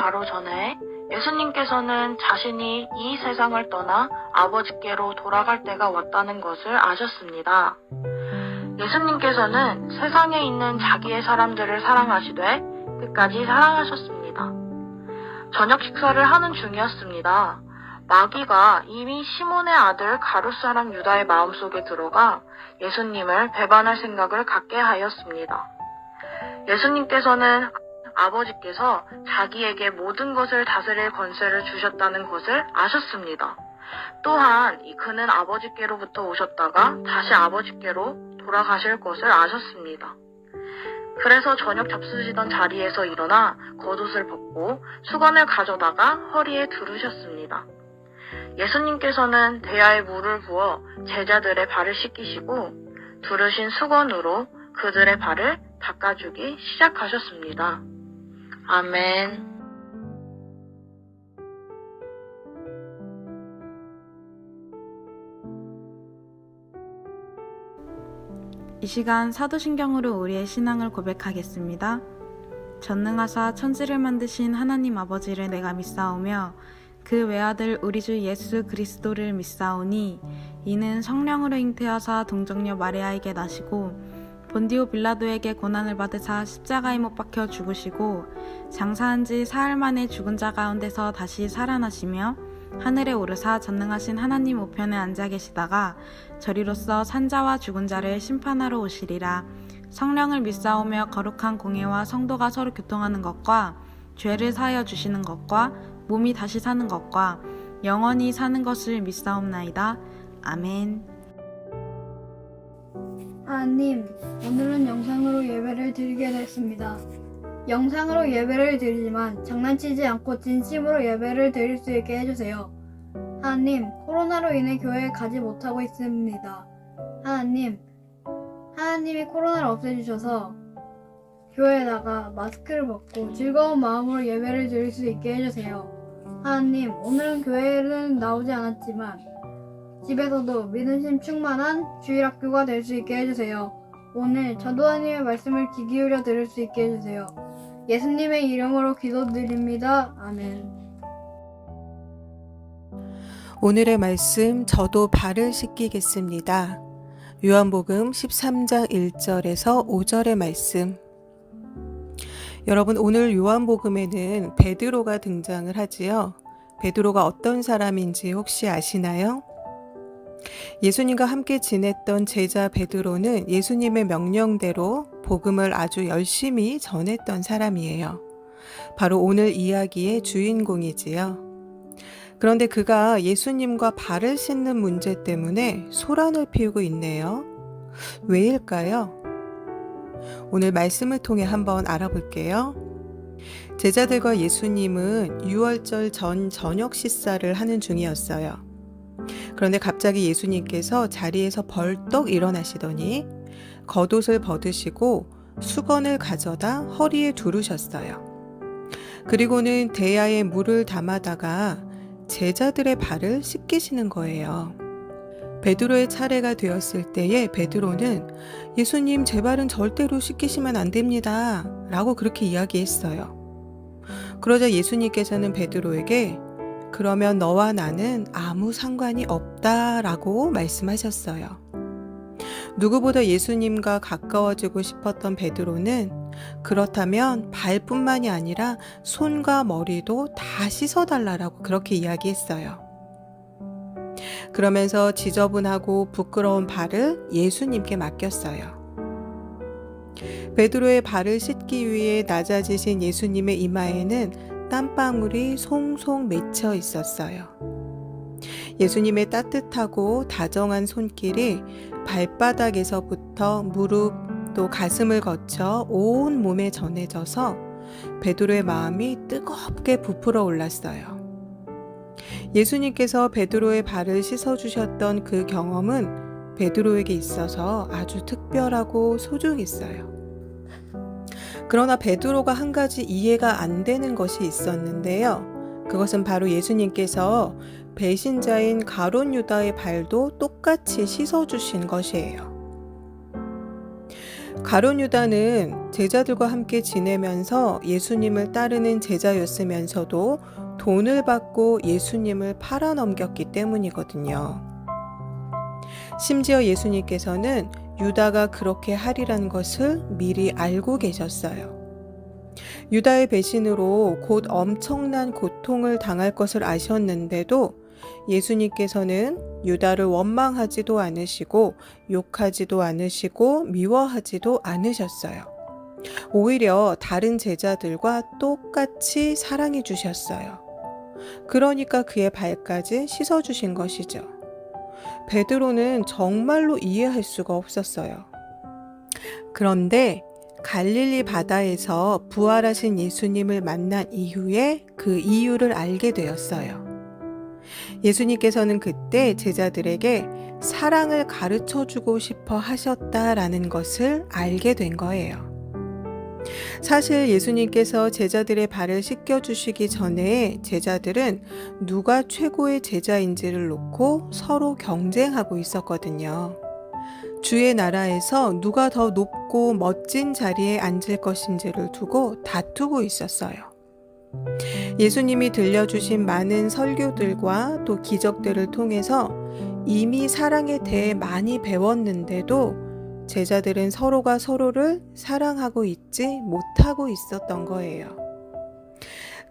바로 전에 예수님께서는 자신이 이 세상을 떠나 아버지께로 돌아갈 때가 왔다는 것을 아셨습니다. 예수님께서는 세상에 있는 자기의 사람들을 사랑하시되 끝까지 사랑하셨습니다. 저녁 식사를 하는 중이었습니다. 마귀가 이미 시몬의 아들 가룟 사람 유다의 마음속에 들어가 예수님을 배반할 생각을 갖게 하였습니다. 예수님께서는 아버지께서 자기에게 모든 것을 다스릴 권세를 주셨다는 것을 아셨습니다. 또한 그는 아버지께로부터 오셨다가 다시 아버지께로 돌아가실 것을 아셨습니다. 그래서 저녁 잡수시던 자리에서 일어나 겉옷을 벗고 수건을 가져다가 허리에 두르셨습니다. 예수님께서는 대야에 물을 부어 제자들의 발을 씻기시고 두르신 수건으로 그들의 발을 닦아주기 시작하셨습니다. 아멘. 이 시간 사도신경으로 우리의 신앙을 고백하겠습니다. 전능하사 천지를 만드신 하나님 아버지를 내가 믿사오며 그 외아들 우리 주 예수 그리스도를 믿사오니 이는 성령으로 잉태하사 동정녀 마리아에게 나시고 본디오 빌라도에게 고난을 받으사 십자가에 못 박혀 죽으시고 장사한 지 사흘 만에 죽은 자 가운데서 다시 살아나시며 하늘에 오르사 전능하신 하나님 우편에 앉아 계시다가 저리로서 산자와 죽은 자를 심판하러 오시리라. 성령을 믿사오며 거룩한 공예와 성도가 서로 교통하는 것과 죄를 사하여 주시는 것과 몸이 다시 사는 것과 영원히 사는 것을 믿사옵나이다. 아멘. 하나님, 오늘은 영상으로 예배를 드리게 됐습니다. 영상으로 예배를 드리지만 장난치지 않고 진심으로 예배를 드릴 수 있게 해주세요. 하나님, 코로나로 인해 교회에 가지 못하고 있습니다. 하나님이 코로나를 없애주셔서 교회에 나가 마스크를 벗고 즐거운 마음으로 예배를 드릴 수 있게 해주세요. 하나님, 오늘은 교회는 나오지 않았지만 집에서도 믿음심 충만한 주일학교가 될 수 있게 해주세요. 오늘 전도사님의 말씀을 귀 기울여 들을 수 있게 해주세요. 예수님의 이름으로 기도드립니다. 아멘. 오늘의 말씀 저도 발을 씻기겠습니다. 요한복음 13장 1절에서 5절의 말씀. 여러분, 오늘 요한복음에는 베드로가 등장을 하지요. 베드로가 어떤 사람인지 혹시 아시나요? 예수님과 함께 지냈던 제자 베드로는 예수님의 명령대로 복음을 아주 열심히 전했던 사람이에요. 바로 오늘 이야기의 주인공이지요. 그런데 그가 예수님과 발을 씻는 문제 때문에 소란을 피우고 있네요. 왜일까요? 오늘 말씀을 통해 한번 알아볼게요. 제자들과 예수님은 유월절 전 저녁 식사를 하는 중이었어요. 그런데 갑자기 예수님께서 자리에서 벌떡 일어나시더니 겉옷을 벗으시고 수건을 가져다 허리에 두르셨어요. 그리고는 대야에 물을 담아다가 제자들의 발을 씻기시는 거예요. 베드로의 차례가 되었을 때에 베드로는 예수님, 제 발은 절대로 씻기시면 안 됩니다 라고 그렇게 이야기했어요. 그러자 예수님께서는 베드로에게 그러면 너와 나는 아무 상관이 없다라고 말씀하셨어요. 누구보다 예수님과 가까워지고 싶었던 베드로는 그렇다면 발뿐만이 아니라 손과 머리도 다 씻어달라고 그렇게 이야기했어요. 그러면서 지저분하고 부끄러운 발을 예수님께 맡겼어요. 베드로의 발을 씻기 위해 낮아지신 예수님의 이마에는 땀방울이 송송 맺혀 있었어요. 예수님의 따뜻하고 다정한 손길이 발바닥에서부터 무릎 또 가슴을 거쳐 온 몸에 전해져서 베드로의 마음이 뜨겁게 부풀어 올랐어요. 예수님께서 베드로의 발을 씻어주셨던 그 경험은 베드로에게 있어서 아주 특별하고 소중했어요. 그러나 베드로가 한 가지 이해가 안 되는 것이 있었는데요. 그것은 바로 예수님께서 배신자인 가룟 유다의 발도 똑같이 씻어주신 것이에요. 가룟 유다는 제자들과 함께 지내면서 예수님을 따르는 제자였으면서도 돈을 받고 예수님을 팔아넘겼기 때문이거든요. 심지어 예수님께서는 유다가 그렇게 하리라는 것을 미리 알고 계셨어요. 유다의 배신으로 곧 엄청난 고통을 당할 것을 아셨는데도 예수님께서는 유다를 원망하지도 않으시고 욕하지도 않으시고 미워하지도 않으셨어요. 오히려 다른 제자들과 똑같이 사랑해 주셨어요. 그러니까 그의 발까지 씻어 주신 것이죠. 베드로는 정말로 이해할 수가 없었어요. 그런데 갈릴리 바다에서 부활하신 예수님을 만난 이후에 그 이유를 알게 되었어요. 예수님께서는 그때 제자들에게 사랑을 가르쳐 주고 싶어 하셨다라는 것을 알게 된 거예요. 사실 예수님께서 제자들의 발을 씻겨 주시기 전에 제자들은 누가 최고의 제자인지를 놓고 서로 경쟁하고 있었거든요. 주의 나라에서 누가 더 높고 멋진 자리에 앉을 것인지를 두고 다투고 있었어요. 예수님이 들려주신 많은 설교들과 또 기적들을 통해서 이미 사랑에 대해 많이 배웠는데도 제자들은 서로가 서로를 사랑하고 있지 못하고 있었던 거예요.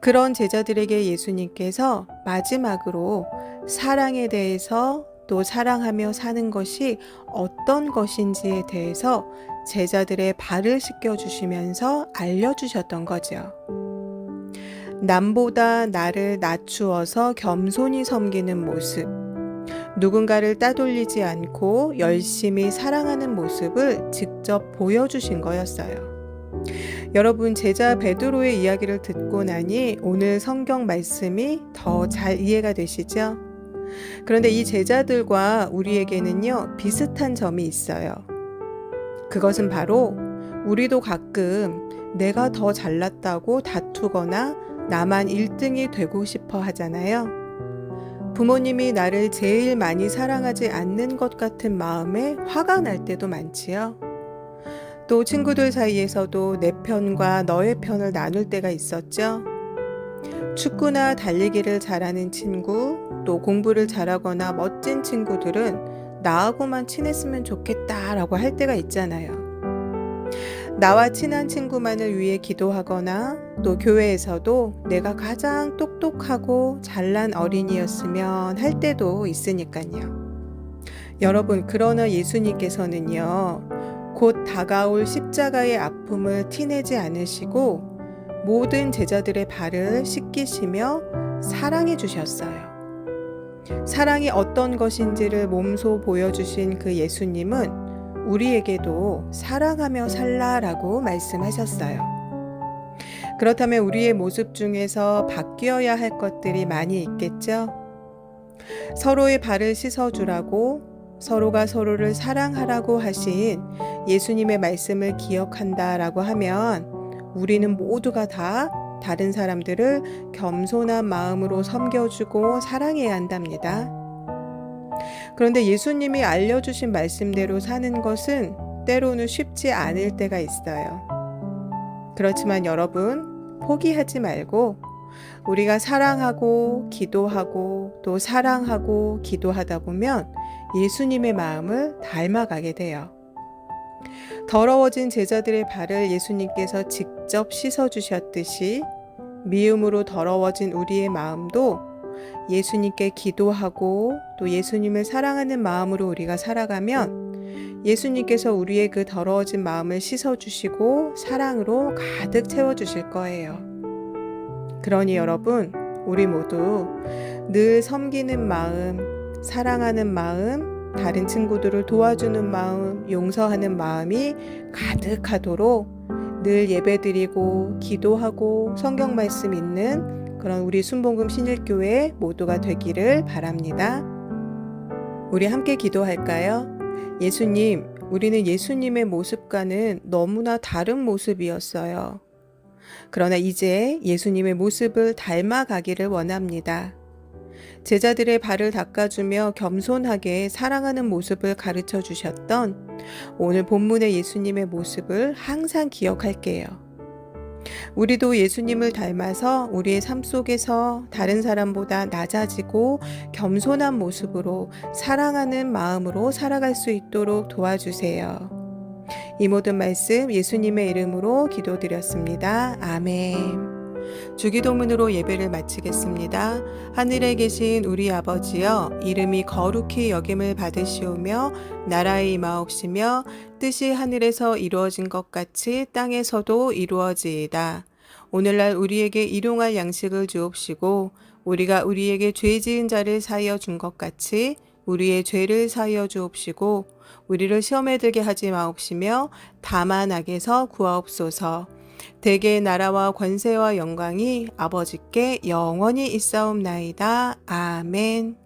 그런 제자들에게 예수님께서 마지막으로 사랑에 대해서 또 사랑하며 사는 것이 어떤 것인지에 대해서 제자들의 발을 씻겨주시면서 알려주셨던 거죠. 남보다 나를 낮추어서 겸손히 섬기는 모습, 누군가를 따돌리지 않고 열심히 사랑하는 모습을 직접 보여주신 거였어요. 여러분, 제자 베드로의 이야기를 듣고 나니 오늘 성경 말씀이 더 잘 이해가 되시죠? 그런데 이 제자들과 우리에게는요, 비슷한 점이 있어요. 그것은 바로 우리도 가끔 내가 더 잘났다고 다투거나 나만 1등이 되고 싶어 하잖아요. 부모님이 나를 제일 많이 사랑하지 않는 것 같은 마음에 화가 날 때도 많지요. 또 친구들 사이에서도 내 편과 너의 편을 나눌 때가 있었죠. 축구나 달리기를 잘하는 친구, 또 공부를 잘하거나 멋진 친구들은 나하고만 친했으면 좋겠다라고 할 때가 있잖아요. 나와 친한 친구만을 위해 기도하거나 또 교회에서도 내가 가장 똑똑하고 잘난 어린이였으면 할 때도 있으니까요. 여러분, 그러나 예수님께서는요, 곧 다가올 십자가의 아픔을 티내지 않으시고 모든 제자들의 발을 씻기시며 사랑해 주셨어요. 사랑이 어떤 것인지를 몸소 보여주신 그 예수님은 우리에게도 사랑하며 살라라고 말씀하셨어요. 그렇다면 우리의 모습 중에서 바뀌어야 할 것들이 많이 있겠죠? 서로의 발을 씻어주라고, 서로가 서로를 사랑하라고 하신 예수님의 말씀을 기억한다라고 하면 우리는 모두가 다 다른 사람들을 겸손한 마음으로 섬겨주고 사랑해야 한답니다. 그런데 예수님이 알려주신 말씀대로 사는 것은 때로는 쉽지 않을 때가 있어요. 그렇지만 여러분, 포기하지 말고 우리가 사랑하고 기도하고 또 사랑하고 기도하다 보면 예수님의 마음을 닮아가게 돼요. 더러워진 제자들의 발을 예수님께서 직접 씻어주셨듯이 미움으로 더러워진 우리의 마음도 예수님께 기도하고 또 예수님을 사랑하는 마음으로 우리가 살아가면 예수님께서 우리의 그 더러워진 마음을 씻어주시고 사랑으로 가득 채워주실 거예요. 그러니 여러분, 우리 모두 늘 섬기는 마음, 사랑하는 마음, 다른 친구들을 도와주는 마음, 용서하는 마음이 가득하도록 늘 예배드리고 기도하고 성경 말씀 읽는 그런 우리 순복음 신일교회 모두가 되기를 바랍니다. 우리 함께 기도할까요? 예수님, 우리는 예수님의 모습과는 너무나 다른 모습이었어요. 그러나 이제 예수님의 모습을 닮아가기를 원합니다. 제자들의 발을 닦아주며 겸손하게 사랑하는 모습을 가르쳐 주셨던 오늘 본문의 예수님의 모습을 항상 기억할게요. 우리도 예수님을 닮아서 우리의 삶 속에서 다른 사람보다 낮아지고 겸손한 모습으로 사랑하는 마음으로 살아갈 수 있도록 도와주세요. 이 모든 말씀 예수님의 이름으로 기도드렸습니다. 아멘. 주기도문으로 예배를 마치겠습니다. 하늘에 계신 우리 아버지여, 이름이 거룩히 여김을 받으시오며 나라의 임하옵시며 뜻이 하늘에서 이루어진 것 같이 땅에서도 이루어지이다. 오늘날 우리에게 일용할 양식을 주옵시고 우리가 우리에게 죄 지은 자를 사하여 준 것 같이 우리의 죄를 사하여 주옵시고 우리를 시험에 들게 하지 마옵시며 다만 악에서 구하옵소서. 대개의 나라와 권세와 영광이 아버지께 영원히 있사옵나이다. 아멘.